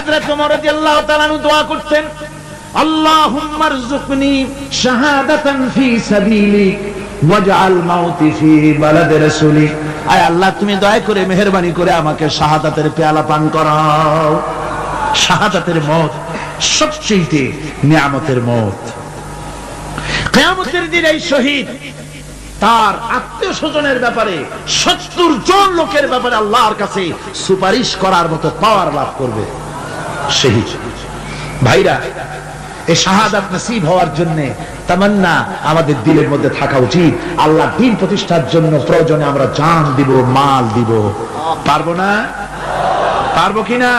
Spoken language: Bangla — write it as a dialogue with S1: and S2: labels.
S1: হযরত ওমর রাদিয়াল্লাহু তাআলা আনহু দোয়া করতেন, আল্লাহুম্মা রযুকনি শাহাদাতান ফি সাবিলিক ওয়াজআল মাউতি ফি বালাদি রাসূলিক। আয় আল্লাহ, তুমি দয়া করে মেহেরবানি করে আমাকে শাহাদাতের পেয়ালা পান করাও। শাহাদাতের মওত সবচেয়ে নিয়ামতের মওত। কিয়ামতের দিন এই শহীদ তার আত্মীয় স্বজনের ব্যাপারে ৭০ জন লোকের ব্যাপারে আল্লাহর কাছে সুপারিশ করার মতো পাওয়ার লাভ করবে। শহীদ ভাইরা, এই শাহাদাত নসিব হওয়ার জন্য তামান্না আমাদের দিলের মধ্যে থাকা উচিত। আল্লাহ দ্বীন প্রতিষ্ঠার জন্য প্রয়োজনে আমরা জান দিব, মাল দিব। পারবো না? পারবো কিনা?